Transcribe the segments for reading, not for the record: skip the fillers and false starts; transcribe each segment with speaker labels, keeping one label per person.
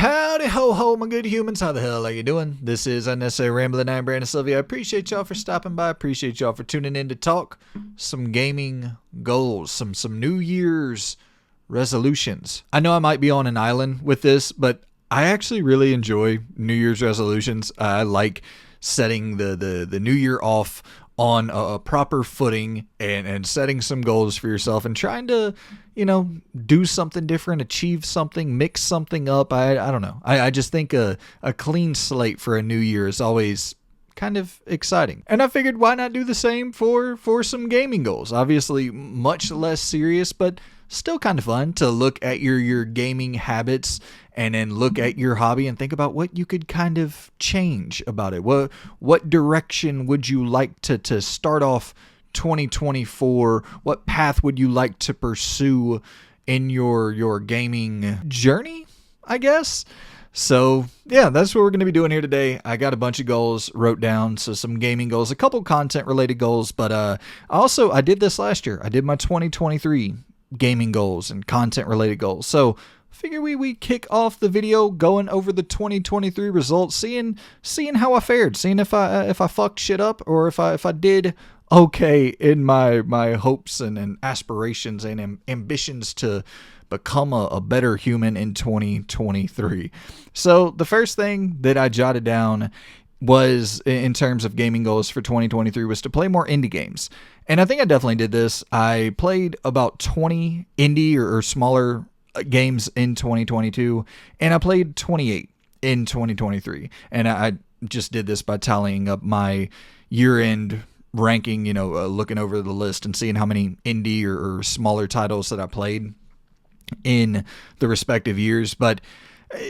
Speaker 1: Howdy ho ho, my good humans. How the hell are you doing? This is Unnecessary Rambling. I'm Brandon Sylvia. I appreciate y'all for stopping by. I appreciate y'all for tuning in to talk some gaming goals, some New Year's resolutions. I know I might be on an island with this, but I actually really enjoy New Year's resolutions. I like setting the new year off on a proper footing and setting some goals for yourself and trying to, do something different, achieve something, mix something up. I don't know. I just think a clean slate for a new year is always kind of exciting. And I figured why not do the same for some gaming goals? Obviously much less serious, but still kind of fun to look at your gaming habits and then look at your hobby and think about what you could kind of change about it. What direction would you like to start off 2024? What path would you like to pursue in your gaming journey, I guess? So yeah, that's what we're going to be doing here today. I got a bunch of goals wrote down, so some gaming goals, a couple content related goals, but I did this last year. I did my 2023 gaming goals and content related goals. So figure we kick off the video going over the 2023 results, seeing how I fared, seeing if I fucked shit up or if I did okay in my hopes and aspirations and ambitions to become a better human in 2023. So the first thing that I jotted down was, in terms of gaming goals for 2023, was to play more indie games. And I think I definitely did this. I played about 20 indie or smaller games in 2022, and I played 28 in 2023. And I just did this by tallying up my year-end ranking, looking over the list and seeing how many indie or smaller titles that I played in the respective years. But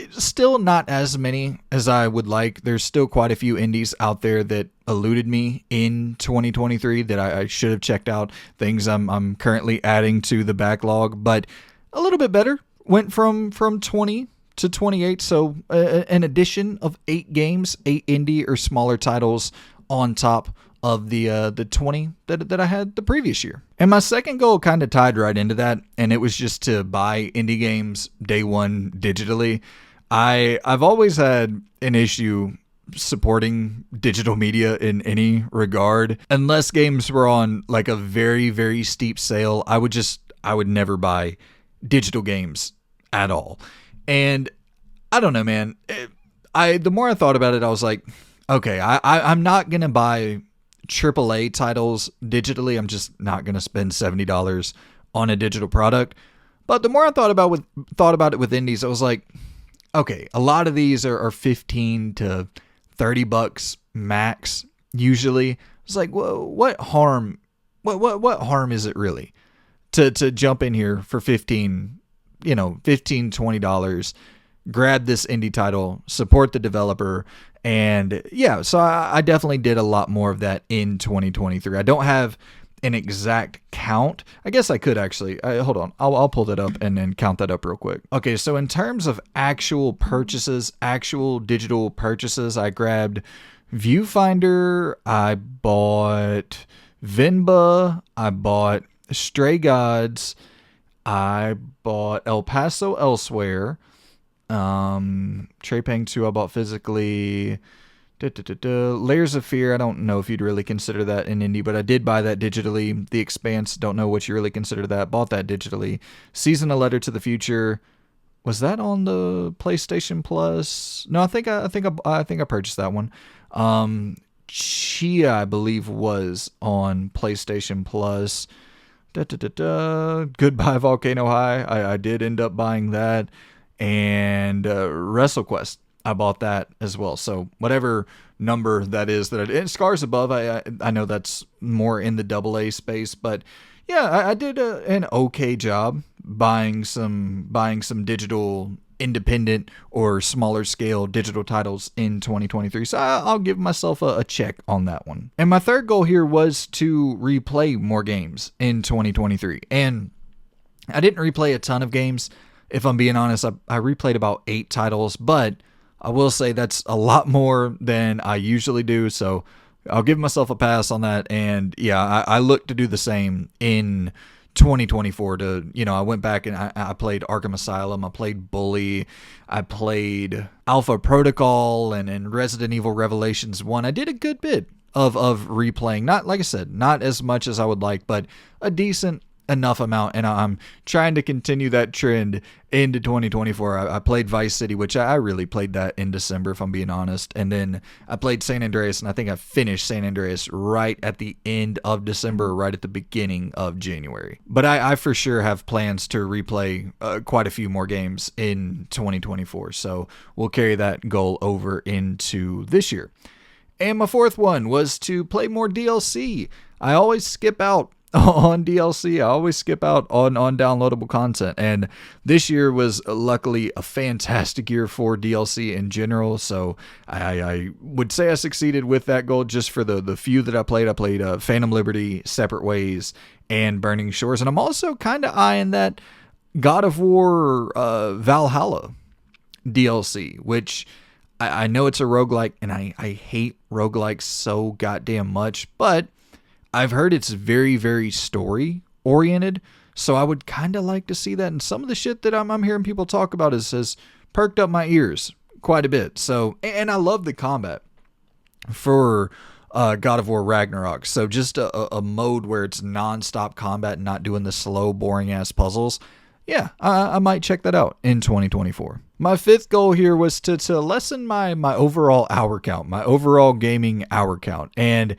Speaker 1: still not as many as I would like. There's still quite a few indies out there that eluded me in 2023 that I should have checked out. Things I'm currently adding to the backlog, but a little bit better. Went from 20 to 28, so an addition of 8 games, 8 indie or smaller titles on top of the 20 that I had the previous year. And my second goal kind of tied right into that, and it was just to buy indie games day one digitally. I've always had an issue supporting digital media in any regard. Unless games were on like a very, very steep sale, I would never buy digital games at all. And I don't know, man. The more I thought about it, I was like, okay, I'm not gonna buy AAA titles digitally. I'm just not gonna spend $70 on a digital product. But the more I thought about it with indies, I was like, okay, a lot of these are 15 to 30 bucks max usually. It's like, well, what harm is it really to jump in here for $15, $20, grab this indie title, support the developer. And yeah, so I definitely did a lot more of that in 2023. I don't have an exact count. I guess I could actually. Hold on. I'll pull that up and then count that up real quick. Okay, so in terms of actual purchases, actual digital purchases, I grabbed Viewfinder, I bought Venba, I bought Stray Gods, I bought El Paso Elsewhere, Trepang 2 I bought physically. Layers of Fear, I don't know if you'd really consider that an indie, but I did buy that digitally. The Expanse, don't know what you really consider that, bought that digitally. Season A Letter to the Future, was that on the PlayStation Plus? No, I think I purchased that one. Chia, I believe, was on PlayStation Plus. Goodbye Volcano High, I did end up buying that. And WrestleQuest, I bought that as well. So whatever number that is that I did. And Scars Above, I know that's more in the AA space, but yeah, I did an okay job buying some digital independent or smaller scale digital titles in 2023. So I'll give myself a check on that one. And my third goal here was to replay more games in 2023. And I didn't replay a ton of games. If I'm being honest, I replayed about 8 titles, but I will say that's a lot more than I usually do, so I'll give myself a pass on that. And yeah, I look to do the same in 2024 to, I went back and I played Arkham Asylum, I played Bully, I played Alpha Protocol and Resident Evil Revelations 1. I did a good bit of replaying. Not, like I said, not as much as I would like, but a decent enough amount, and I'm trying to continue that trend into 2024. I played Vice City, which I really played that in December, if I'm being honest, and then I played San Andreas, and I think I finished San Andreas right at the end of December, right at the beginning of January. But I for sure have plans to replay quite a few more games in 2024, so we'll carry that goal over into this year. And my fourth one was to play more DLC. I always skip out on DLC. I always skip out on downloadable content. And this year was luckily a fantastic year for DLC in general. So I would say I succeeded with that goal just for the few that I played. I played Phantom Liberty, Separate Ways, and Burning Shores. And I'm also kind of eyeing that God of War Valhalla DLC, which I know it's a roguelike, and I hate roguelikes so goddamn much, but I've heard it's very, very story-oriented, so I would kind of like to see that, and some of the shit that I'm hearing people talk about has perked up my ears quite a bit. So, and I love the combat for God of War Ragnarok, so just a mode where it's non-stop combat and not doing the slow, boring-ass puzzles. Yeah, I might check that out in 2024. My fifth goal here was to lessen my overall hour count, my overall gaming hour count, and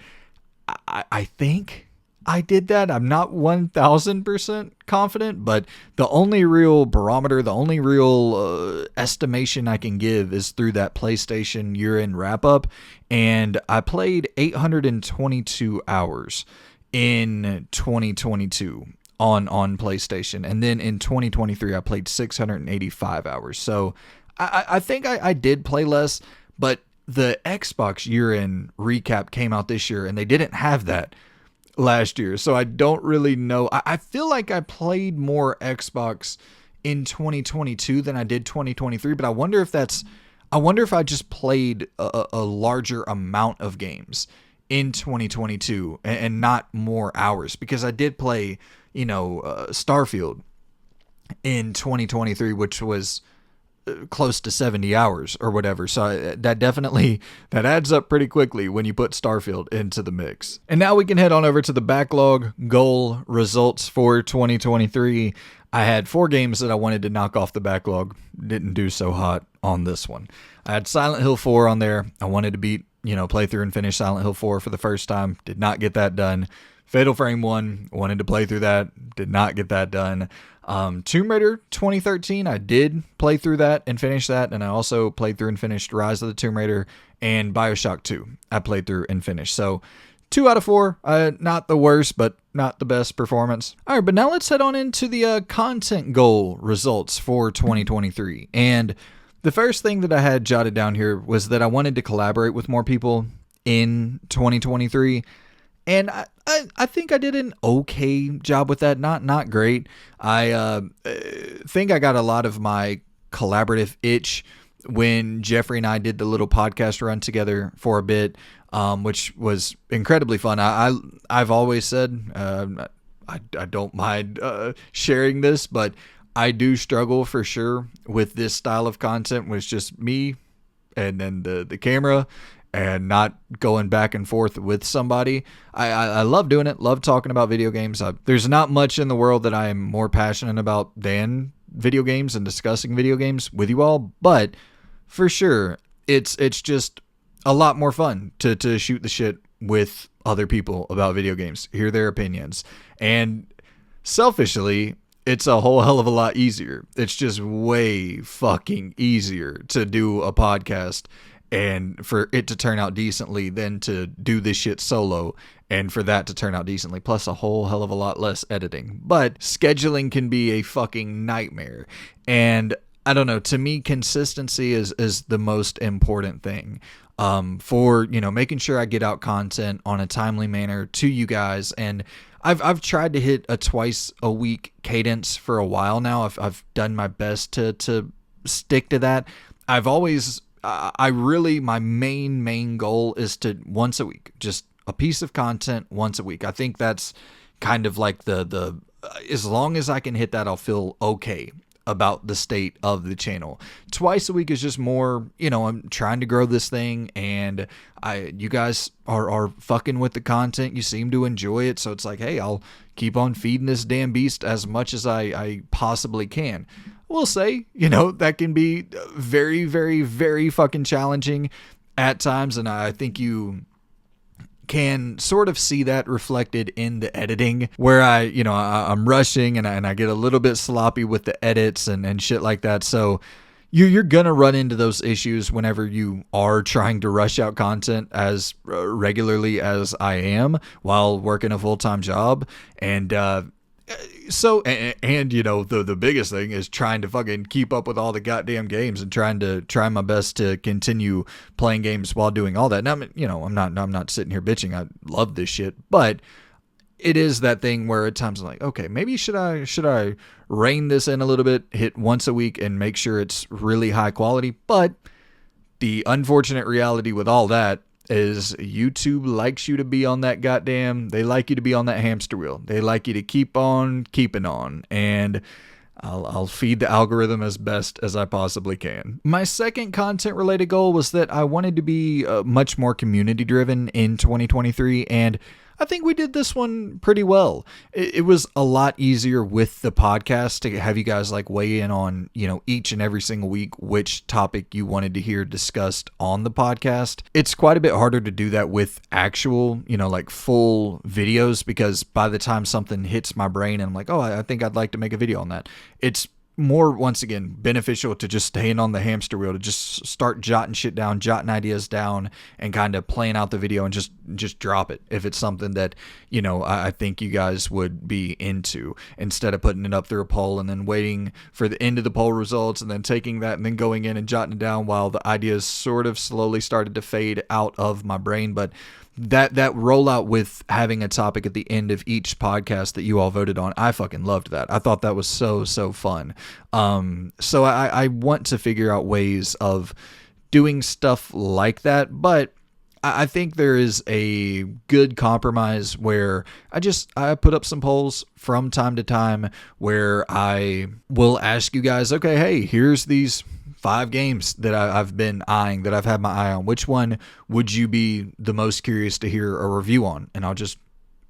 Speaker 1: I think I did that. I'm not 1,000% confident, but the only real barometer, the only real estimation I can give is through that PlayStation year-end wrap-up, and I played 822 hours in 2022 on PlayStation, and then in 2023 I played 685 hours. So I think I did play less, but the Xbox year-end recap came out this year, and they didn't have that last year. So I don't really know. I feel like I played more Xbox in 2022 than I did 2023, but I wonder if I just played a larger amount of games in 2022 and not more hours, because I did play, Starfield in 2023, which was close to 70 hours or whatever. So that adds up pretty quickly when you put Starfield into the mix. And now we can head on over to the backlog goal results for 2023. I had 4 games that I wanted to knock off the backlog. Didn't do so hot on this one. I had Silent Hill 4 on there. I wanted to beat, play through and finish Silent Hill 4 for the first time. Did not get that done. Fatal Frame 1, wanted to play through that. Did not get that done. Tomb Raider 2013, I did play through that and finish that, and I also played through and finished Rise of the Tomb Raider, and Bioshock 2, I played through and finished. So 2 out of 4, not the worst, but not the best performance. All right, but now let's head on into the content goal results for 2023. And the first thing that I had jotted down here was that I wanted to collaborate with more people in 2023. And I think I did an okay job with that. Not great. I think I got a lot of my collaborative itch when Jeffrey and I did the little podcast run together for a bit, which was incredibly fun. I've always said I don't mind sharing this, but I do struggle for sure with this style of content, with just me and then the camera, and not going back and forth with somebody. I love doing it, love talking about video games. There's not much in the world that I am more passionate about than video games and discussing video games with you all, but for sure, it's just a lot more fun to shoot the shit with other people about video games, hear their opinions, and selfishly, it's a whole hell of a lot easier. It's just way fucking easier to do a podcast and for it to turn out decently than to do this shit solo and for that to turn out decently, plus a whole hell of a lot less editing. But scheduling can be a fucking nightmare. And I don't know, to me, consistency is the most important thing for, making sure I get out content on a timely manner to you guys. And I've tried to hit a twice a week cadence for a while now. I've done my best to stick to that. I've always my main goal is to once a week, just a piece of content once a week. I think that's kind of like the as long as I can hit that, I'll feel okay about the state of the channel. Twice a week is just more, I'm trying to grow this thing, and you guys are fucking with the content. You seem to enjoy it, so it's like, hey, I'll keep on feeding this damn beast as much as I possibly can. We'll say, that can be very, very, very fucking challenging at times, and I think you can sort of see that reflected in the editing, where I'm rushing and I get a little bit sloppy with the edits and shit like that. So you're gonna run into those issues whenever you are trying to rush out content as regularly as I am while working a full-time job. And the biggest thing is trying to fucking keep up with all the goddamn games and try my best to continue playing games while doing all that. Now, I'm not sitting here bitching. I love this shit, but it is that thing where at times I'm like, okay, maybe should I rein this in a little bit, hit once a week and make sure it's really high quality. But the unfortunate reality with all that is YouTube likes you to be on that they like you to be on that hamster wheel. They like you to keep on keeping on, and I'll feed the algorithm as best as I possibly can. My second content related goal was that I wanted to be much more community driven in 2023, and I think we did this one pretty well. It was a lot easier with the podcast to have you guys weigh in on, each and every single week which topic you wanted to hear discussed on the podcast. It's quite a bit harder to do that with actual, full videos, because by the time something hits my brain and I'm like, oh, I think I'd like to make a video on that, it's more, once again, beneficial to just staying on the hamster wheel, to just start jotting shit down, jotting ideas down, and kind of playing out the video and just drop it if it's something that, I think you guys would be into, instead of putting it up through a poll and then waiting for the end of the poll results and then taking that and then going in and jotting it down while the ideas sort of slowly started to fade out of my brain. But that rollout with having a topic at the end of each podcast that you all voted on, I fucking loved that. I thought that was so fun. So I want to figure out ways of doing stuff like that, but I think there is a good compromise where I put up some polls from time to time where I will ask you guys, okay, hey, here's these 5 games that I've been eyeing, that I've had my eye on. Which one would you be the most curious to hear a review on? And I'll just,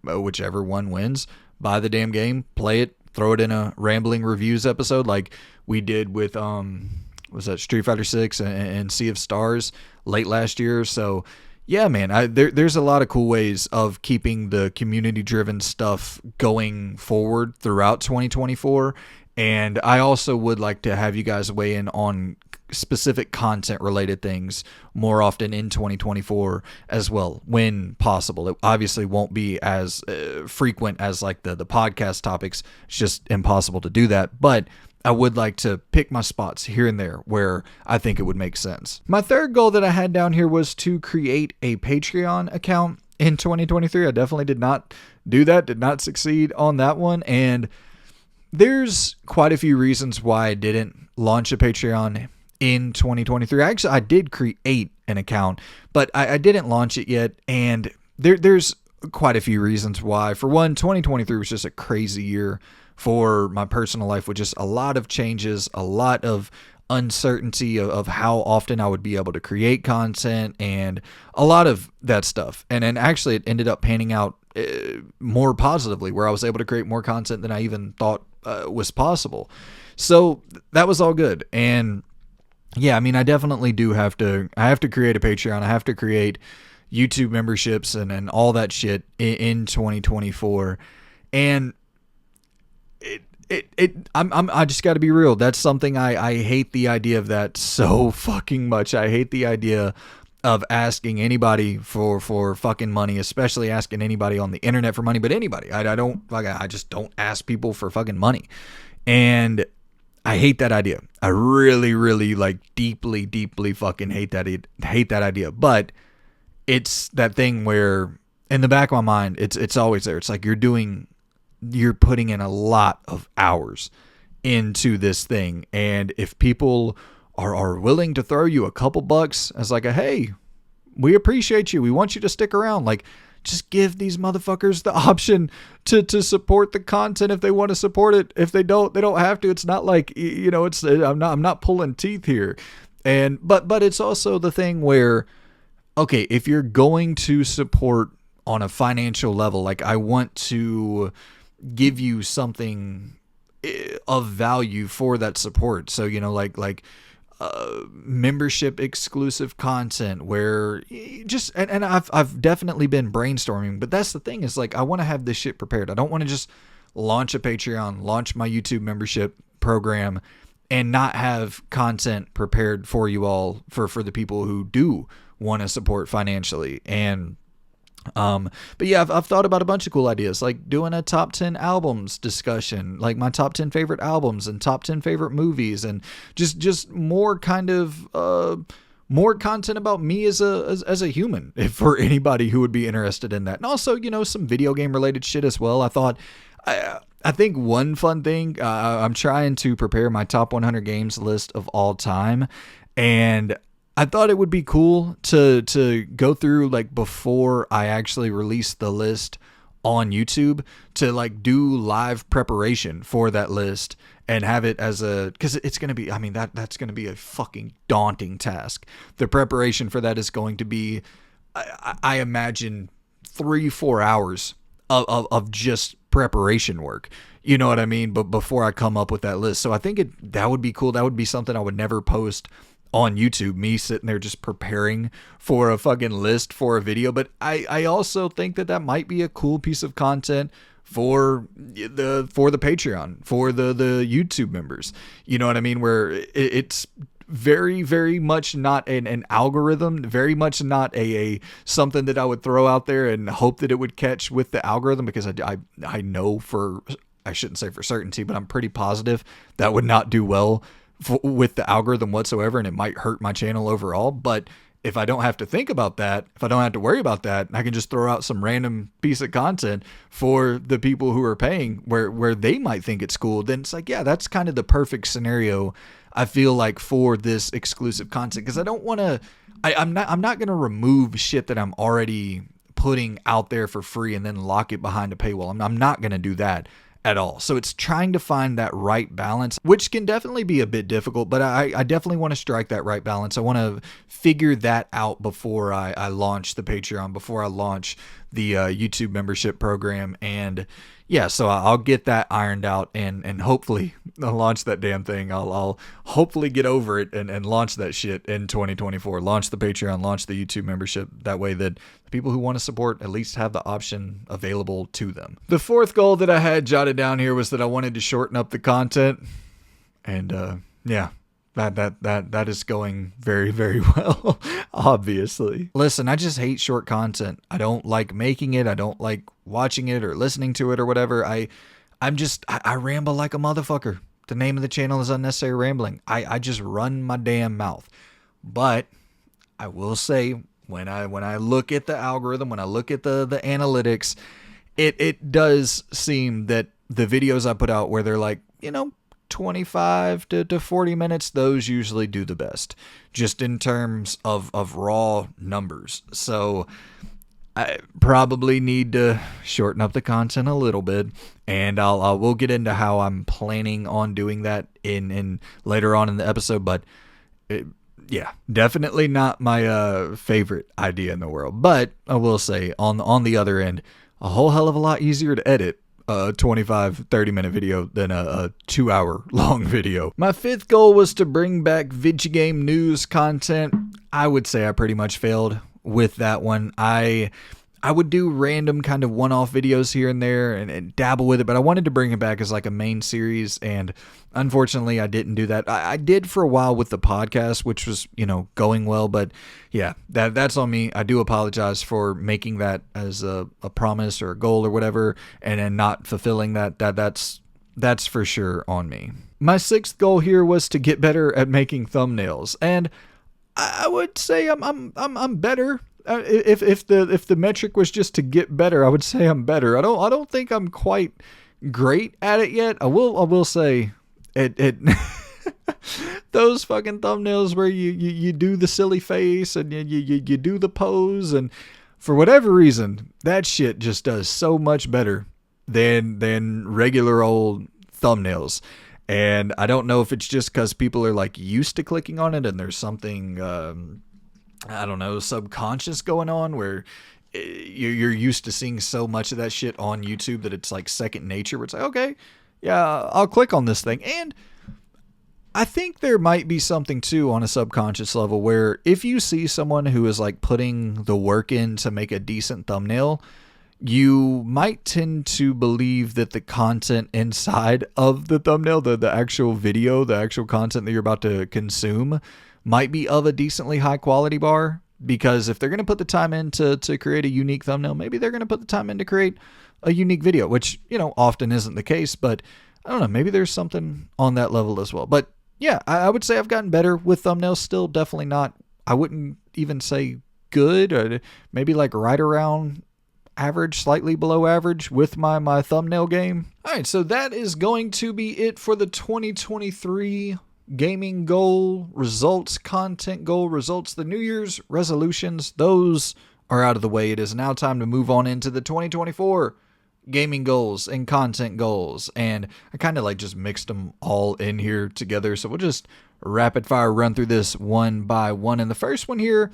Speaker 1: whichever one wins, buy the damn game, play it, throw it in a rambling reviews episode like we did with, was that Street Fighter 6 and Sea of Stars late last year. So yeah, man, there's a lot of cool ways of keeping the community-driven stuff going forward throughout 2024. And I also would like to have you guys weigh in on specific content-related things more often in 2024 as well, when possible. It obviously won't be as frequent as the podcast topics. It's just impossible to do that. But I would like to pick my spots here and there where I think it would make sense. My third goal that I had down here was to create a Patreon account in 2023. I definitely did not do that, did not succeed on that one. And there's quite a few reasons why I didn't launch a Patreon in 2023. Actually, I did create an account, but I didn't launch it yet. And there's quite a few reasons why. For one, 2023 was just a crazy year for my personal life, with just a lot of changes, a lot of uncertainty of how often I would be able to create content, and a lot of that stuff. And then actually it ended up panning out more positively, where I was able to create more content than I even thought was possible. So that was all good. And yeah, I mean, I definitely do I have to create a Patreon. I have to create YouTube memberships and all that shit in 2024. And I just got to be real. That's something I hate the idea of that so fucking much. I hate the idea of asking anybody for fucking money, especially asking anybody on the internet for money, but anybody. I just don't ask people for fucking money. And I hate that idea. I really, really deeply fucking hate that idea. But it's that thing where in the back of my mind, it's always there. It's like you're putting in a lot of hours into this thing. And if people are willing to throw you a couple bucks as hey, we appreciate you, we want you to stick around, just give these motherfuckers the option to support the content if they want to support it. If they don't have to. It's not like, it's I'm not pulling teeth here. And but it's also the thing where, okay, if you're going to support on a financial level, like I want to give you something of value for that support. So, like membership exclusive content where just, and I've definitely been brainstorming, but that's the thing is like, I want to have this shit prepared. I don't want to just launch a Patreon, launch my YouTube membership program and not have content prepared for you all for the people who do want to support financially. And but yeah, I've thought about a bunch of cool ideas, like doing a top 10 albums discussion, like my top 10 favorite albums and top 10 favorite movies, and just more kind of more content about me as a human, if for anybody who would be interested in that. And also, some video game related shit as well. I think one fun thing, I'm trying to prepare my top 100 games list of all time, and I thought it would be cool to go through, like, before I actually release the list on YouTube, to like do live preparation for that list and have it as because it's going to be, that's going to be a fucking daunting task. The preparation for that is going to be, I imagine, 3-4 hours of just preparation work. You know what I mean? But before I come up with that list. So I think that would be cool. That would be something I would never post on YouTube, me sitting there just preparing for a fucking list for a video. But I also think that might be a cool piece of content for the Patreon, for the YouTube members. You know what I mean? Where it's very, very much not an algorithm, very much not a something that I would throw out there and hope that it would catch with the algorithm, because I know I shouldn't say for certainty, but I'm pretty positive that would not do well with the algorithm whatsoever, and it might hurt my channel overall. But if I don't have to think about that, if I don't have to worry about that, I can just throw out some random piece of content for the people who are paying where they might think it's cool, then it's like, yeah, that's kind of the perfect scenario, I feel like, for this exclusive content. Because I don't want to, I'm not going to remove shit that I'm already putting out there for free and then lock it behind a paywall. I'm not going to do that at all. So it's trying to find that right balance, which can definitely be a bit difficult, but I definitely want to strike that right balance. I want to figure that out before I launch the Patreon, before I launch the YouTube membership program. And yeah, so I'll get that ironed out and hopefully I'll launch that damn thing. I'll hopefully get over it and launch that shit in 2024. Launch the Patreon, launch the YouTube membership. That way that the people who want to support at least have the option available to them. The fourth goal that I had jotted down here was that I wanted to shorten up the content. And yeah, that is going very, very well, obviously. Listen, I just hate short content. I don't like making it. I don't like watching it or listening to it or whatever. I ramble like a motherfucker. The name of the channel is Unnecessary Rambling. I just run my damn mouth. But I will say, when I look at the algorithm, when I look at the analytics, it does seem that the videos I put out where they're like, 25 to 40 minutes, those usually do the best, just in terms of raw numbers. So I probably need to shorten up the content a little bit, and we'll get into how I'm planning on doing that in later on in the episode. But yeah, definitely not my favorite idea in the world. But I will say, on the other end, a whole hell of a lot easier to edit a 25-30 minute video than a 2-hour long video. My fifth goal was to bring back video game news content. I would say I pretty much failed with that one. I would do random kind of one-off videos here and there and dabble with it, but I wanted to bring it back as like a main series, and unfortunately I didn't do that. I did for a while with the podcast, which was, going well, but yeah, that's on me. I do apologize for making that as a promise or a goal or whatever, and then not fulfilling that. That's for sure on me. My sixth goal here was to get better at making thumbnails, and I would say I'm better. If the metric was just to get better, I would say I'm better. I don't think I'm quite great at it yet. I will say it those fucking thumbnails where you do the silly face and you do the pose, and for whatever reason, that shit just does so much better than regular old thumbnails. And I don't know if it's just because people are like used to clicking on it and there's something, I don't know, subconscious going on where you're used to seeing so much of that shit on YouTube that it's like second nature, where it's like, okay, yeah, I'll click on this thing. And I think there might be something too on a subconscious level where if you see someone who is like putting the work in to make a decent thumbnail, you might tend to believe that the content inside of the thumbnail, the actual video, the actual content that you're about to consume, might be of a decently high quality bar. Because if they're going to put the time in to create a unique thumbnail, maybe they're going to put the time in to create a unique video, which, you know, often isn't the case. But I don't know, maybe there's something on that level as well. But yeah, I would say I've gotten better with thumbnails. Still definitely not, I wouldn't even say good, or maybe like right around average, slightly below average with my thumbnail game. All right, so that is going to be it for the 2023 gaming goal results, content goal results. The New Year's resolutions, those are out of the way. It is now time to move on into the 2024 gaming goals and content goals. And I kind of like just mixed them all in here together. So we'll just rapid fire run through this one by one. And the first one here,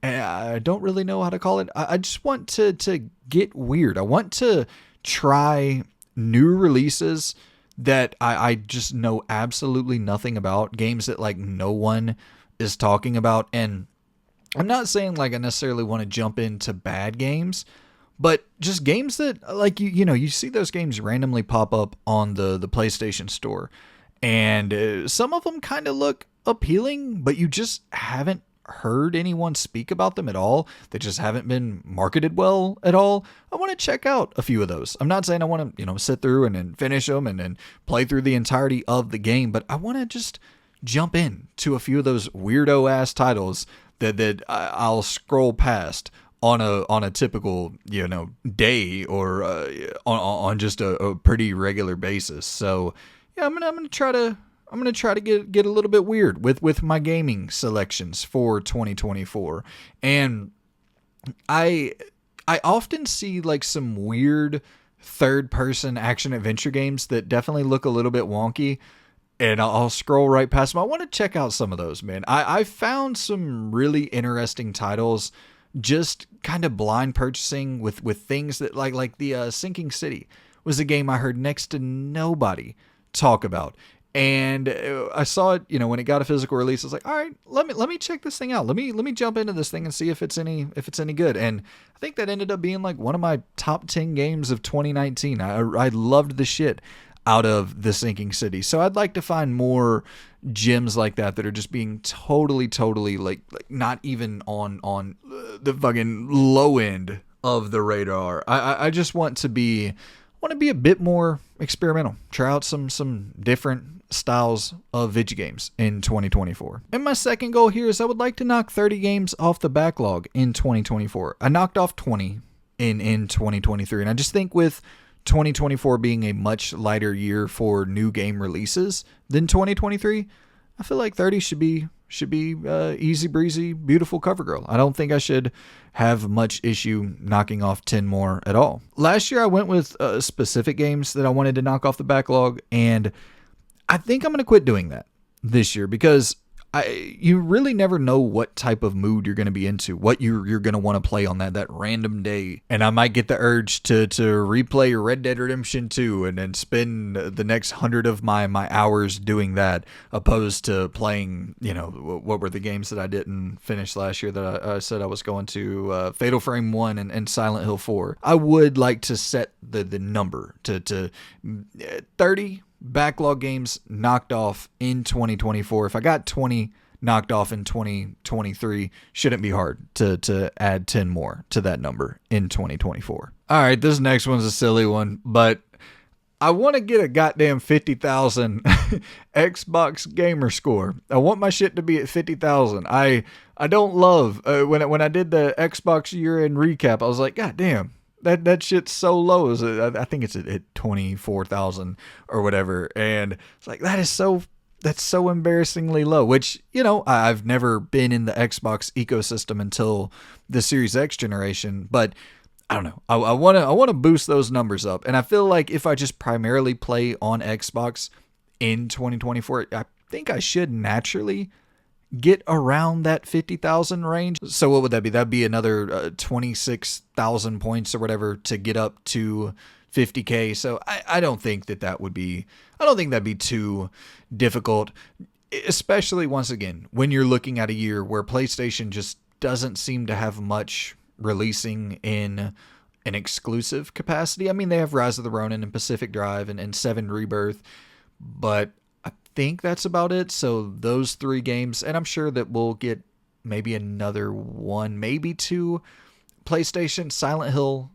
Speaker 1: I don't really know how to call it. I just want to get weird. I want to try new releases that I just know absolutely nothing about. Games that like no one is talking about. And I'm not saying like I necessarily want to jump into bad games, but just games that like, you know, you see those games randomly pop up on the PlayStation Store. And some of them kind of look appealing, but you just haven't heard anyone speak about them at all. They just haven't been marketed well at all. I want to check out a few of those. I'm not saying I want to, you know, sit through and then finish them and then play through the entirety of the game, but I want to just jump in to a few of those weirdo ass titles that I'll scroll past on a typical, you know, day or on just a pretty regular basis. So yeah, I'm gonna try to get a little bit weird with my gaming selections for 2024. And I often see like some weird third person action adventure games that definitely look a little bit wonky, and I'll scroll right past them. I want to check out some of those, man. I found some really interesting titles just kind of blind purchasing with things that like the Sinking City was a game I heard next to nobody talk about. And I saw it, you know, when it got a physical release. I was like, all right, let me check this thing out. Let me jump into this thing and see if it's any good. And I think that ended up being like one of my top 10 games of 2019. I loved the shit out of the Sinking City. So I'd like to find more gems like that are just being totally like not even on the fucking low end of the radar. I just want to be a bit more experimental. Try out some different styles of video games in 2024. And my second goal here is I would like to knock 30 games off the backlog in 2024. I knocked off 20 in 2023, and I just think with 2024 being a much lighter year for new game releases than 2023, I feel like 30 should be easy breezy, beautiful cover girl. I don't think I should have much issue knocking off 10 more at all. Last year I went with specific games that I wanted to knock off the backlog, and I think I'm going to quit doing that this year because you really never know what type of mood you're going to be into, what you're going to want to play on that random day. And I might get the urge to replay Red Dead Redemption 2 and then spend the next 100 of my hours doing that, opposed to playing, you know, what were the games that I didn't finish last year that I said I was going to, Fatal Frame 1 and Silent Hill 4. I would like to set the number to 30 backlog games knocked off in 2024. If I got 20 knocked off in 2023, shouldn't be hard to add 10 more to that number in 2024. All right, this next one's a silly one, but I want to get a goddamn 50,000 Xbox gamer score. I want my shit to be at 50,000. I don't love when I did the Xbox year-end recap, I was like, God damn. That shit's so low. I think it's at 24,000 or whatever. And it's like, that is so That's so embarrassingly low, which, I've never been in the Xbox ecosystem until the Series X generation, but I don't know. I want to boost those numbers up. And I feel like if I just primarily play on Xbox in 2024, I think I should naturally get around that 50,000 range. So what would that be? That'd be another 26,000 points or whatever to get up to 50K. So I don't think that would be, I don't think that'd be too difficult, especially once again, when you're looking at a year where PlayStation just doesn't seem to have much releasing in an exclusive capacity. I mean, they have Rise of the Ronin and Pacific Drive and 7 Rebirth, but I think that's about it. So those 3 games, and I'm sure that we'll get maybe another 1, maybe 2 PlayStation. Silent Hill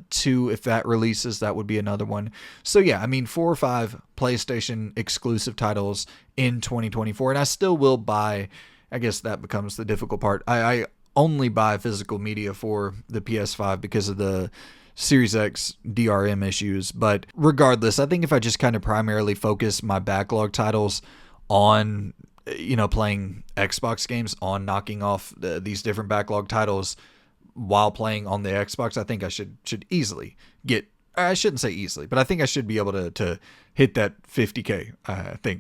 Speaker 1: 2, if that releases, that would be another one. So yeah, I mean 4 or 5 PlayStation exclusive titles in 2024, and I still will buy. I guess that becomes the difficult part. I only buy physical media for the PS5 because of the Series X DRM issues. But regardless, I think if I just kind of primarily focus my backlog titles on, playing Xbox games, on knocking off these different backlog titles while playing on the Xbox, I think I should easily get, I shouldn't say easily, but I think I should be able to hit that 50K.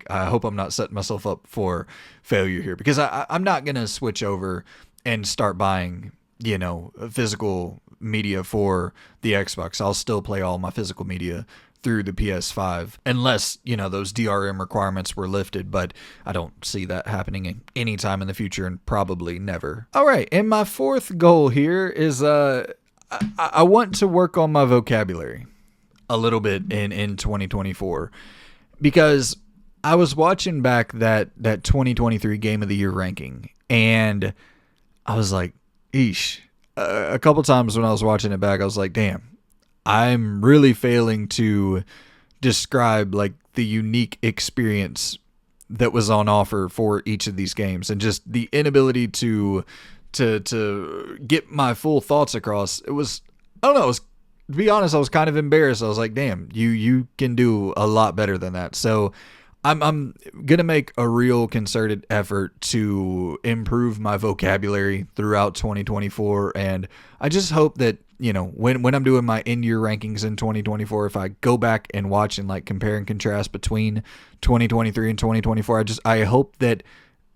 Speaker 1: I hope I'm not setting myself up for failure here, because I'm not going to switch over and start buying, physical media for the Xbox. I'll still play all my physical media through the PS5 unless, those DRM requirements were lifted, but I don't see that happening anytime in the future, and probably never. All right, and my 4th goal here is I want to work on my vocabulary a little bit in 2024, because I was watching back that 2023 Game of the Year ranking, and I was like, eesh. A couple times when I was watching it back, I was like, damn, I'm really failing to describe like the unique experience that was on offer for each of these games, and just the inability to get my full thoughts across. It was, I don't know, to be honest, I was kind of embarrassed. I was like, damn, you can do a lot better than that. So I'm going to make a real concerted effort to improve my vocabulary throughout 2024. And I just hope that, when I'm doing my end-year rankings in 2024, if I go back and watch and like compare and contrast between 2023 and 2024, I hope that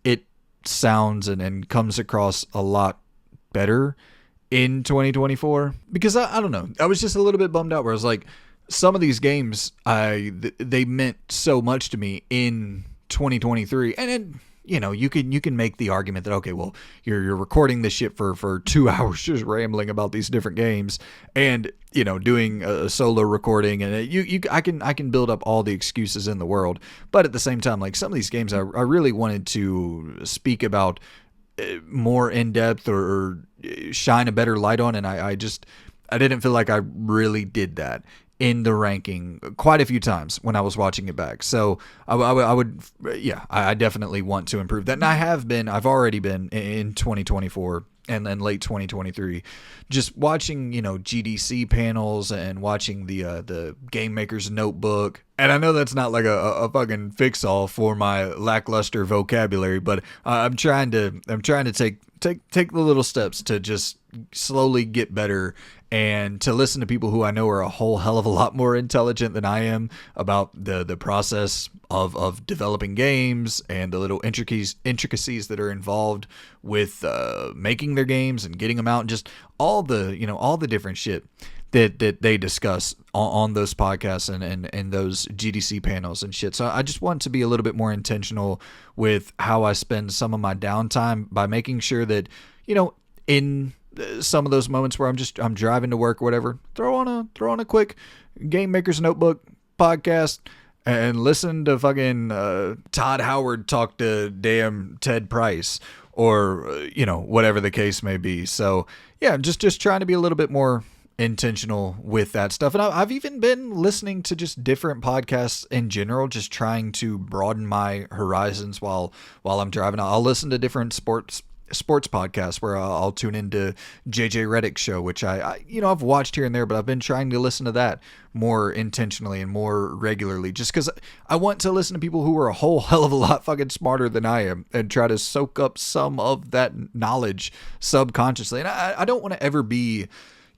Speaker 1: it sounds and comes across a lot better in 2024. Because I don't know, I was just a little bit bummed out where I was like, some of these games, they meant so much to me in 2023, and then you can make the argument that, okay, well, you're recording this shit for 2 hours just rambling about these different games, and doing a solo recording, and I can build up all the excuses in the world, but at the same time, like, some of these games I really wanted to speak about more in depth or shine a better light on, and I didn't feel like I really did that in the ranking quite a few times when I was watching it back. So I definitely want to improve that. And I've already been in 2024 and then late 2023, just watching, GDC panels and watching the Game Maker's Notebook. And I know that's not like a fucking fix-all for my lackluster vocabulary, but I'm trying to take the little steps to just slowly get better, and to listen to people who I know are a whole hell of a lot more intelligent than I am about the process of developing games and the little intricacies that are involved with making their games and getting them out, and just all the different shit that they discuss on those podcasts and those GDC panels and shit. So I just want to be a little bit more intentional with how I spend some of my downtime, by making sure that, in some of those moments where I'm driving to work or whatever, throw on a quick Game Maker's Notebook podcast and listen to fucking Todd Howard talk to damn Ted Price, or whatever the case may be. So yeah, just trying to be a little bit more intentional with that stuff. And I've even been listening to just different podcasts in general, just trying to broaden my horizons while I'm driving. I'll listen to different sports sports podcasts where I'll tune into JJ Redick's show, which I've watched here and there, but I've been trying to listen to that more intentionally and more regularly, just because I want to listen to people who are a whole hell of a lot fucking smarter than I am and try to soak up some of that knowledge subconsciously. And I don't want to ever be,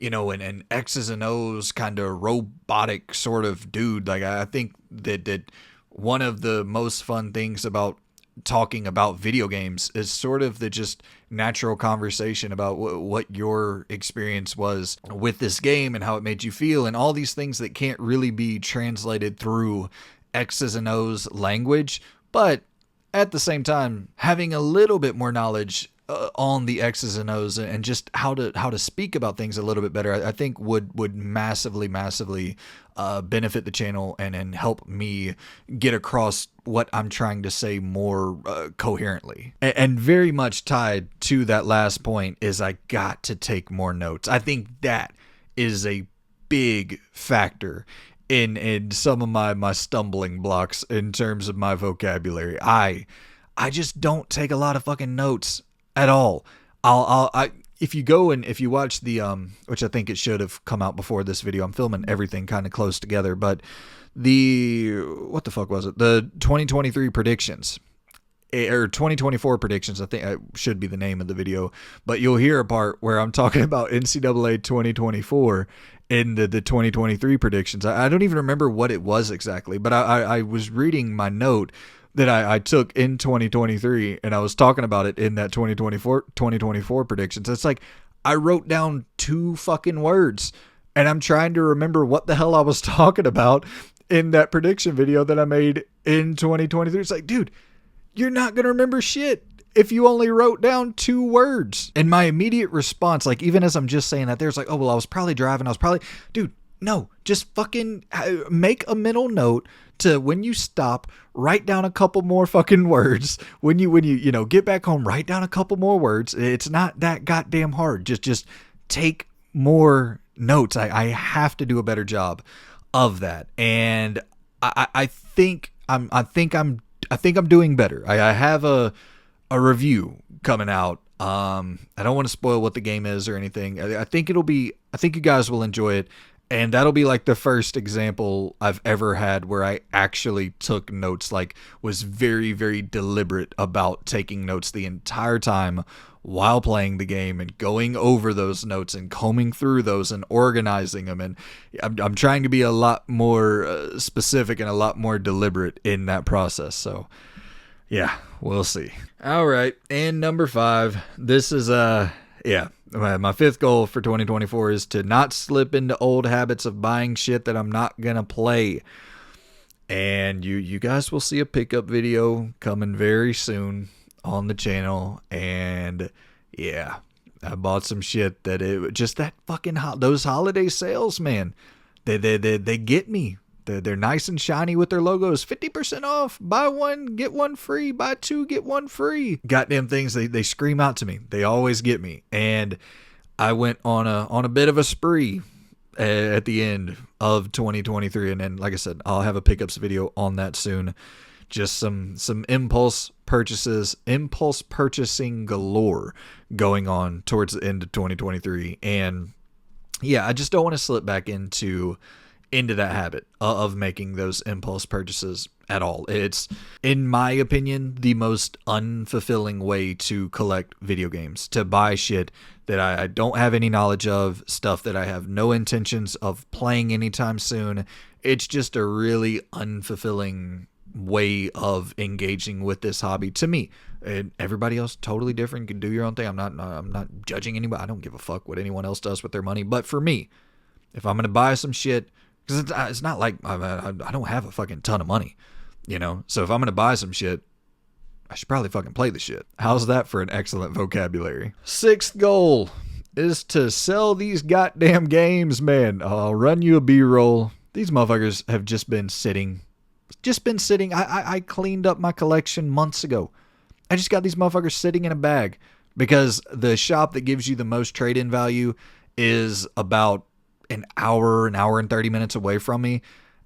Speaker 1: an X's and O's kind of robotic sort of dude. Like, I think that one of the most fun things about talking about video games is sort of the just natural conversation about what your experience was with this game and how it made you feel, and all these things that can't really be translated through X's and O's language. But at the same time, having a little bit more knowledge on the X's and O's and just how to speak about things a little bit better, I think would massively benefit the channel and help me get across what I'm trying to say more coherently. And very much tied to that last point is I got to take more notes. I think that is a big factor in some of my stumbling blocks in terms of my vocabulary. I just don't take a lot of fucking notes at all. If you go and if you watch the which I think it should have come out before this video, I'm filming everything kind of close together, but what the fuck was it? The 2023 predictions or 2024 predictions, I think should be the name of the video, but you'll hear a part where I'm talking about NCAA 2024 in the 2023 predictions. I don't even remember what it was exactly, but I was reading my note that I took in 2023, and I was talking about it in that 2024 predictions. It's like I wrote down 2 fucking words, and I'm trying to remember what the hell I was talking about in that prediction video that I made in 2023. It's like, dude, you're not going to remember shit if you only wrote down 2 words. And my immediate response, like even as I'm just saying that, there's like, oh, well, I was probably driving. Dude, no, just fucking make a mental note to when you stop, write down a couple more fucking words. When you get back home, write down a couple more words. It's not that goddamn hard. Just take more notes. I have to do a better job of that. And I think I'm doing better. I have a review coming out. I don't want to spoil what the game is or anything. I think you guys will enjoy it. And that'll be like the first example I've ever had where I actually took notes, like was very, very deliberate about taking notes the entire time while playing the game and going over those notes and combing through those and organizing them. And I'm trying to be a lot more specific and a lot more deliberate in that process. So yeah, we'll see. All right. And number 5, this is, my 5th goal for 2024 is to not slip into old habits of buying shit that I'm not going to play. And you guys will see a pickup video coming very soon on the channel. And yeah, I bought some shit that that fucking those holiday sales, man. They get me. They're nice and shiny with their logos. 50% off. Buy one, get one free. Buy 2, get 1 free. Goddamn things, they scream out to me. They always get me. And I went on a bit of a spree at the end of 2023. And then, like I said, I'll have a pickups video on that soon. Just some impulse purchasing galore going on towards the end of 2023. And yeah, I just don't want to slip back into that habit of making those impulse purchases at all. It's, in my opinion, the most unfulfilling way to collect video games, to buy shit that I don't have any knowledge of, stuff that I have no intentions of playing anytime soon. It's just a really unfulfilling way of engaging with this hobby to me. And everybody else totally different. You can do your own thing. I'm not judging anybody. I don't give a fuck what anyone else does with their money. But for me, if I'm going to buy some shit, because it's not like I don't have a fucking ton of money, So if I'm going to buy some shit, I should probably fucking play the shit. How's that for an excellent vocabulary? 6th goal is to sell these goddamn games, man. I'll run you a B-roll. These motherfuckers have just been sitting. I cleaned up my collection months ago. I just got these motherfuckers sitting in a bag because the shop that gives you the most trade-in value is about an hour and 30 minutes away from me,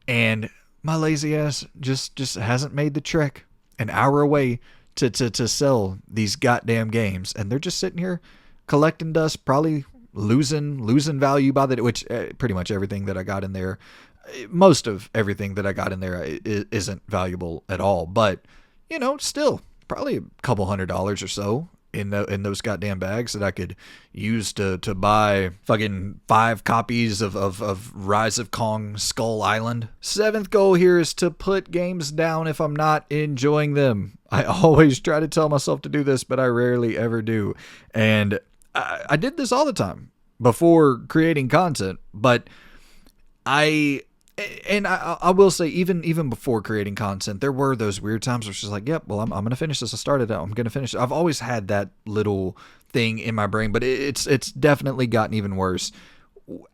Speaker 1: and my lazy ass just hasn't made the trek an hour away to sell these goddamn games, and they're just sitting here collecting dust, probably losing value by the, which pretty much everything that I got in there, most of everything that I got in there isn't valuable at all, but still probably a couple $100 or so in those goddamn bags that I could use to buy fucking 5 copies of Rise of Kong Skull Island. 7th goal here is to put games down if I'm not enjoying them. I always try to tell myself to do this, but I rarely ever do. And I did this all the time before creating content, but I will say, even before creating content, there were those weird times where it's just like, yep, well, I'm going to finish this. I started out. I'm going to finish it. I've always had that little thing in my brain, but it's definitely gotten even worse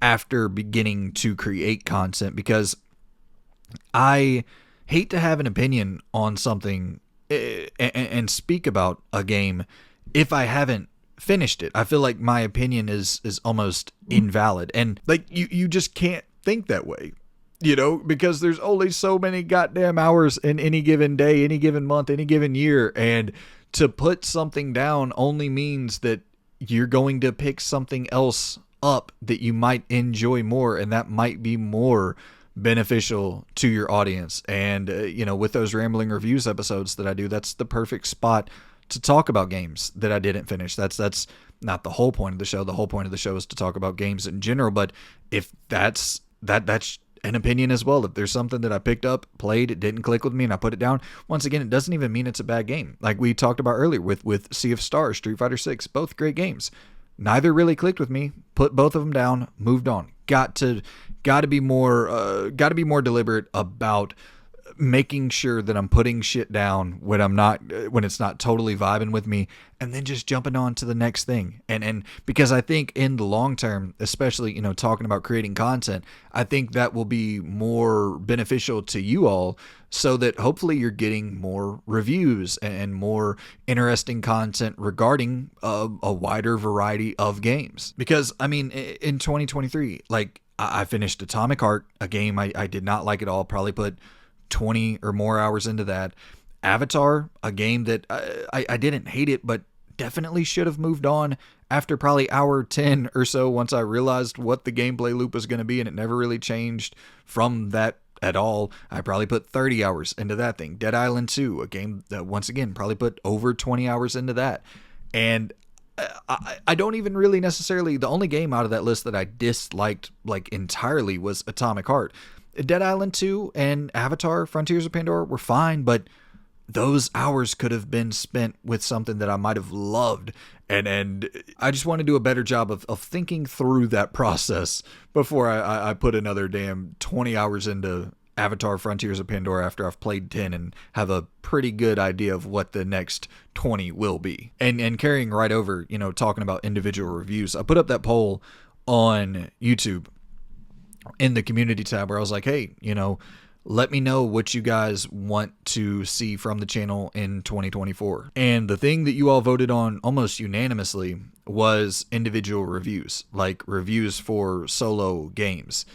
Speaker 1: after beginning to create content, because I hate to have an opinion on something and speak about a game if I haven't finished it. I feel like my opinion is almost invalid, and like you just can't think that way. Because there's only so many goddamn hours in any given day, any given month, any given year. And to put something down only means that you're going to pick something else up that you might enjoy more, and that might be more beneficial to your audience. And, with those rambling reviews episodes that I do, that's the perfect spot to talk about games that I didn't finish. That's not the whole point of the show. The whole point of the show is to talk about games in general. But if that's an opinion as well. If there's something that I picked up, played, it didn't click with me, and I put it down, once again, it doesn't even mean it's a bad game. Like we talked about earlier with Sea of Stars, Street Fighter 6, both great games. Neither really clicked with me. Put both of them down, moved on. Got to be more deliberate about making sure that I'm putting shit down when it's not totally vibing with me, and then just jumping on to the next thing. And because I think in the long term, especially, talking about creating content, I think that will be more beneficial to you all, so that hopefully you're getting more reviews and more interesting content regarding a wider variety of games. Because in 2023, like I finished Atomic Heart, a game I did not like at all, probably put 20 or more hours into that. Avatar, a game that I didn't hate it, but definitely should have moved on after probably hour 10 or so, once I realized what the gameplay loop was going to be, and it never really changed from that at all. I probably put 30 hours into that thing. Dead Island 2, a game that, once again, probably put over 20 hours into that. And I don't even really necessarily, the only game out of that list that I disliked like entirely was Atomic Heart. Dead Island 2 and Avatar Frontiers of Pandora were fine, but those hours could have been spent with something that I might have loved. And I just want to do a better job of thinking through that process before I put another damn 20 hours into Avatar Frontiers of Pandora after I've played 10 and have a pretty good idea of what the next 20 will be. And carrying right over, talking about individual reviews, I put up that poll on YouTube in the community tab where I was like, hey, let me know what you guys want to see from the channel in 2024. And the thing that you all voted on almost unanimously was individual reviews, like reviews for solo games.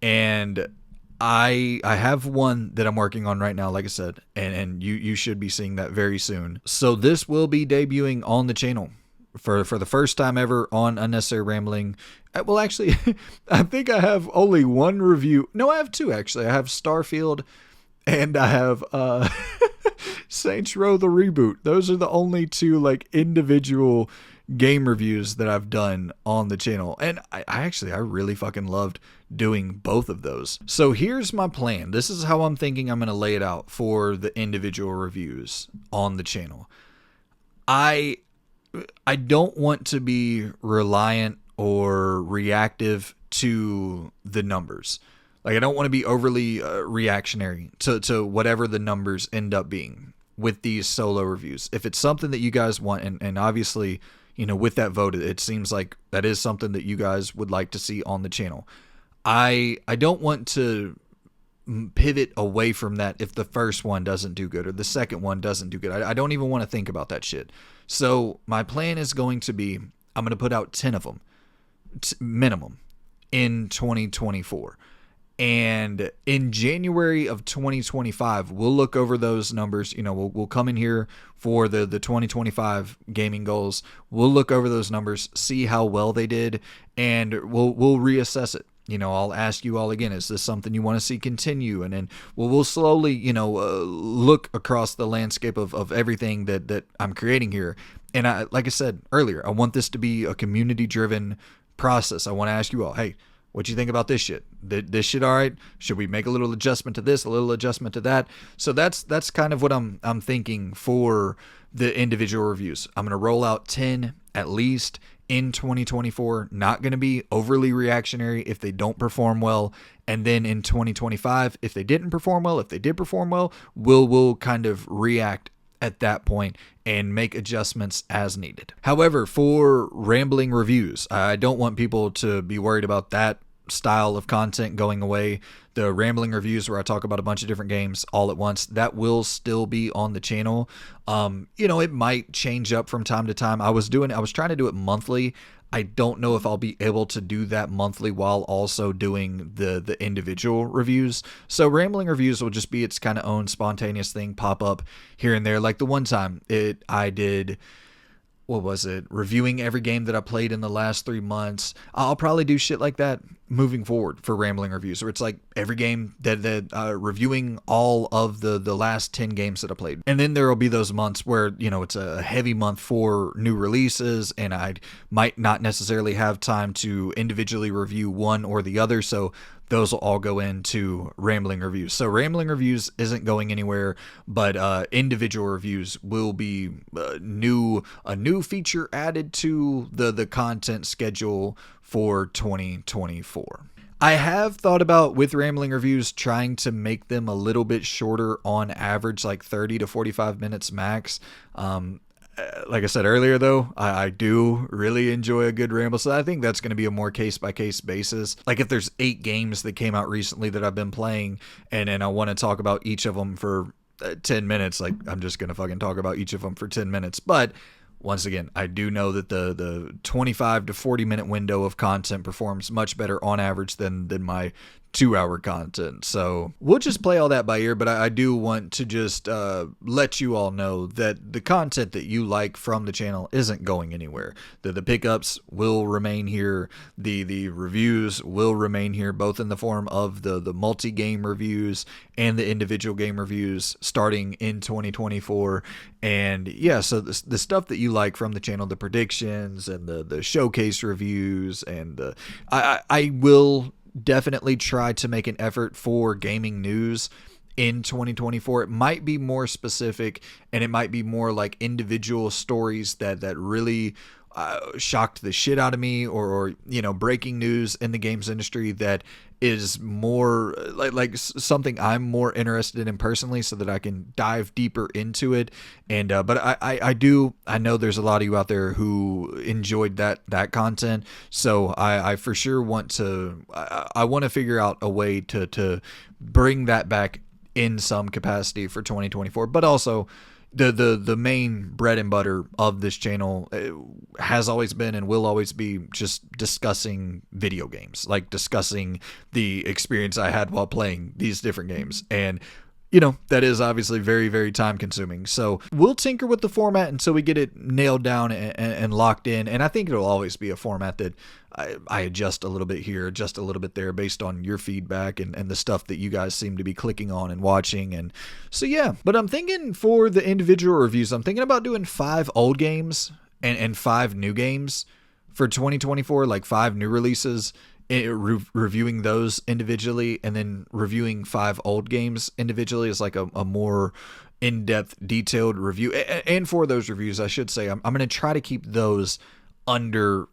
Speaker 1: And I have one that I'm working on right now, like I said, and you should be seeing that very soon. So this will be debuting on the channel for the first time ever on Unnecessary Rambling. Well, actually, I think I have only one review. No, I have two, actually. I have Starfield and I have Saints Row the Reboot. Those are the only two like individual game reviews that I've done on the channel. And I really fucking loved doing both of those. So here's my plan. This is how I'm thinking I'm going to lay it out for the individual reviews on the channel. I don't want to be reliant or reactive to the numbers. Like, I don't want to be overly reactionary to whatever the numbers end up being with these solo reviews. If it's something that you guys want, and obviously, with that vote, it seems like that is something that you guys would like to see on the channel. I don't want to pivot away from that if the first one doesn't do good or the second one doesn't do good. I don't even want to think about that shit. So my plan is going to be, I'm going to put out 10 of them minimum in 2024. And in January of 2025, we'll look over those numbers. We'll come in here for the 2025 gaming goals. We'll look over those numbers, see how well they did, and we'll reassess it. I'll ask you all again, is this something you want to see continue? And then we'll slowly, look across the landscape of everything that I'm creating here. And like I said earlier, I want this to be a community-driven process. I want to ask you all, hey, what you think about this shit? This shit all right? Should we make a little adjustment to this, a little adjustment to that? So that's kind of what I'm thinking for the individual reviews. I'm going to roll out 10 at least in 2024. Not going to be overly reactionary if they don't perform well. And then in 2025, if they didn't perform well, if they did perform well, we'll kind of react at that point and make adjustments as needed. However, for rambling reviews, I don't want people to be worried about that style of content going away. The rambling reviews where I talk about a bunch of different games all at once, that will still be on the channel. It might change up from time to time. I was trying to do it monthly. I don't know if I'll be able to do that monthly while also doing the individual reviews. So rambling reviews will just be its kind of own spontaneous thing, pop up here and there. Like the one time I did, what was it? Reviewing every game that I played in the last 3 months. I'll probably do shit like that moving forward for rambling reviews, where it's like every game that reviewing all of the last 10 games that I played. And then there will be those months where, it's a heavy month for new releases and I might not necessarily have time to individually review one or the other. So those will all go into rambling reviews. So rambling reviews isn't going anywhere, but individual reviews will be a new feature added to the content schedule for 2024. I have thought about, with rambling reviews, trying to make them a little bit shorter on average, like 30 to 45 minutes max. Like I said earlier, though, I do really enjoy a good ramble, so I think that's going to be a more case-by-case basis. Like if there's 8 games that came out recently that I've been playing, and I want to talk about each of them for 10 minutes, like I'm just going to fucking talk about each of them for 10 minutes. But once again, I do know that the 25 to 40 minute window of content performs much better on average than my 2-hour content. So we'll just play all that by ear, but I do want to just let you all know that the content that you like from the channel isn't going anywhere. The pickups will remain here. The reviews will remain here, both in the form of the multi-game reviews and the individual game reviews starting in 2024. And yeah, so the stuff that you like from the channel, the predictions and the showcase reviews, and I will definitely try to make an effort for gaming news in 2024. It might be more specific, and it might be more like individual stories that really shocked the shit out of me, or breaking news in the games industry that is more like something I'm more interested in personally, so that I can dive deeper into it. And but I know there's a lot of you out there who enjoyed that content, so I for sure want to I want to figure out a way to bring that back in some capacity for 2024. But also the main bread and butter of this channel has always been and will always be just discussing video games, like discussing the experience I had while playing these different games. And that is obviously very, very time consuming. So we'll tinker with the format until we get it nailed down and locked in. And I think it'll always be a format that I adjust a little bit here, adjust a little bit there based on your feedback and the stuff that you guys seem to be clicking on and watching. And so, yeah, but I'm thinking for the individual reviews, I'm thinking about doing 5 old games and 5 new games for 2024, like 5 new releases. Reviewing those individually, and then reviewing 5 old games individually is like a more in-depth, detailed review. And for those reviews, I should say, I'm going to try to keep those under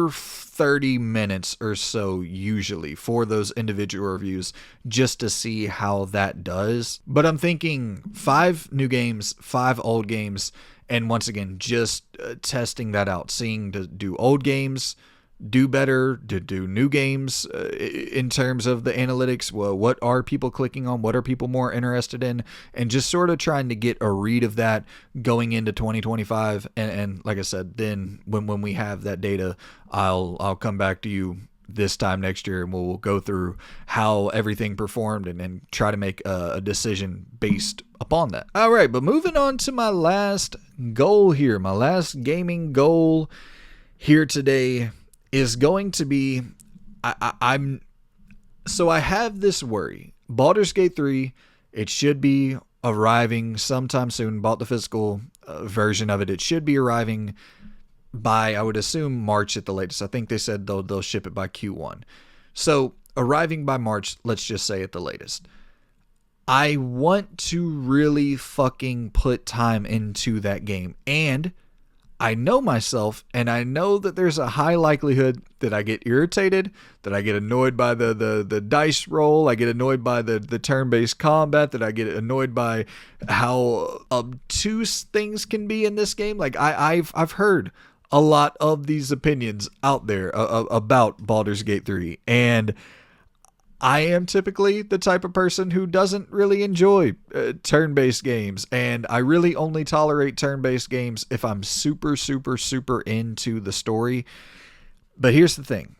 Speaker 1: 30 minutes or so usually for those individual reviews, just to see how that does. But I'm thinking 5 new games, 5 old games, and once again, just testing that out, seeing to do old games do better, to do new games in terms of the analytics. Well, what are people clicking on? What are people more interested in? And just sort of trying to get a read of that going into 2025. And like I said, then when we have that data, I'll come back to you this time next year, and we'll go through how everything performed and try to make a decision based upon that. All right, but moving on to my last goal here, my last gaming goal here today is going to be, I have this worry. Baldur's Gate 3, it should be arriving sometime soon. Bought the physical version of it. It should be arriving by, I would assume, March at the latest. I think they said they'll ship it by Q1. So arriving by March, let's just say at the latest. I want to really fucking put time into that game. And I know myself, and I know that there's a high likelihood that I get irritated, that I get annoyed by the dice roll, I get annoyed by the turn-based combat, that I get annoyed by how obtuse things can be in this game. Like, I've heard a lot of these opinions out there about Baldur's Gate 3, and I am typically the type of person who doesn't really enjoy turn-based games, and I really only tolerate turn-based games if I'm super, super, super into the story. But here's the thing.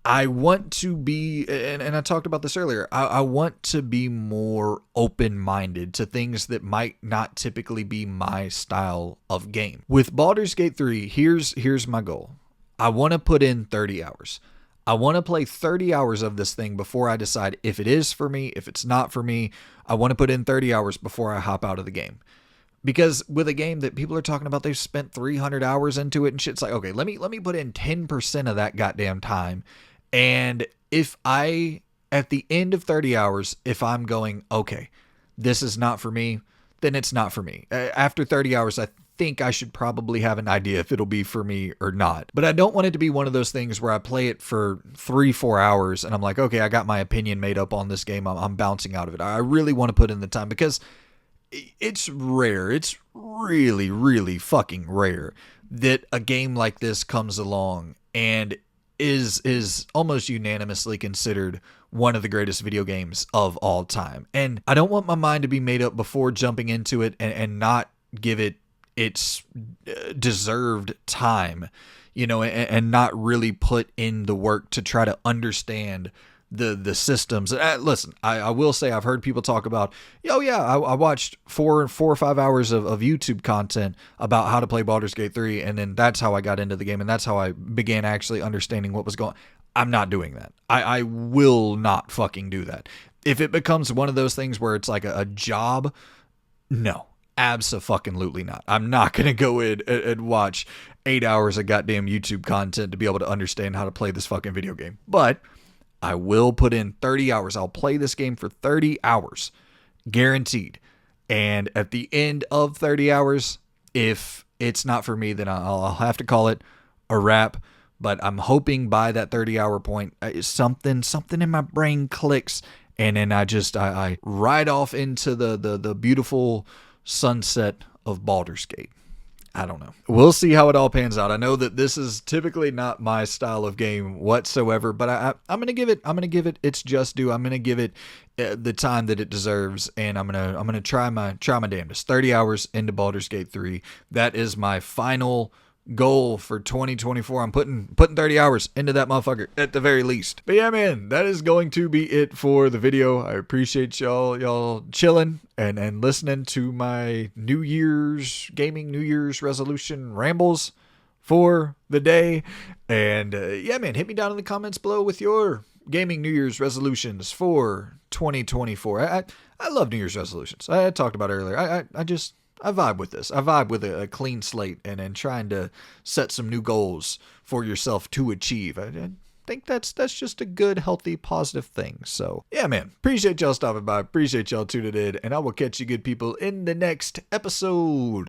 Speaker 1: I want to be, and I talked about this earlier, I want to be more open-minded to things that might not typically be my style of game. With Baldur's Gate 3, here's my goal. I want to put in 30 hours. I want to play 30 hours of this thing before I decide if it is for me, if it's not for me. I want to put in 30 hours before I hop out of the game. Because with a game that people are talking about, they've spent 300 hours into it and shit, it's like, okay, let me put in 10% of that goddamn time. And if I, at the end of 30 hours, if I'm going, okay, this is not for me, then it's not for me. After 30 hours, I think I should probably have an idea if it'll be for me or not. But I don't want it to be one of those things where I play it for 3-4 hours and I'm like, okay, I got my opinion made up on this game. I'm bouncing out of it. I really want to put in the time because it's rare. It's really, really fucking rare that a game like this comes along and is almost unanimously considered one of the greatest video games of all time. And I don't want my mind to be made up before jumping into it and not give it its deserved time, and not really put in the work to try to understand the systems. Listen, I will say I've heard people talk about, I watched 4 or 5 hours of YouTube content about how to play Baldur's Gate 3, and then that's how I got into the game, and that's how I began actually understanding what was going on. I'm not doing that. I will not fucking do that. If it becomes one of those things where it's like a job, no. Abso-fucking-lutely not. I'm not going to go in and watch 8 hours of goddamn YouTube content to be able to understand how to play this fucking video game. But I will put in 30 hours. I'll play this game for 30 hours. Guaranteed. And at the end of 30 hours, if it's not for me, then I'll have to call it a wrap. But I'm hoping by that 30-hour point, something in my brain clicks. And then I ride off into the beautiful sunset of Baldur's Gate. I don't know. We'll see how it all pans out. I know that this is typically not my style of game whatsoever, but I'm gonna give it its just due. I'm gonna give it the time that it deserves, and I'm gonna try my damnedest. 30 hours into Baldur's Gate 3. That is my final goal for 2024. I'm putting 30 hours into that motherfucker at the very least. But yeah, man, that is going to be it for the video. I appreciate y'all chilling and listening to my New Year's resolution rambles for the day. And yeah, man, hit me down in the comments below with your gaming New Year's resolutions for 2024. I love New Year's resolutions. I talked about it earlier. I vibe with this. I vibe with a clean slate and trying to set some new goals for yourself to achieve. I think that's just a good, healthy, positive thing. So yeah, man, appreciate y'all stopping by. Appreciate y'all tuning in, and I will catch you good people in the next episode.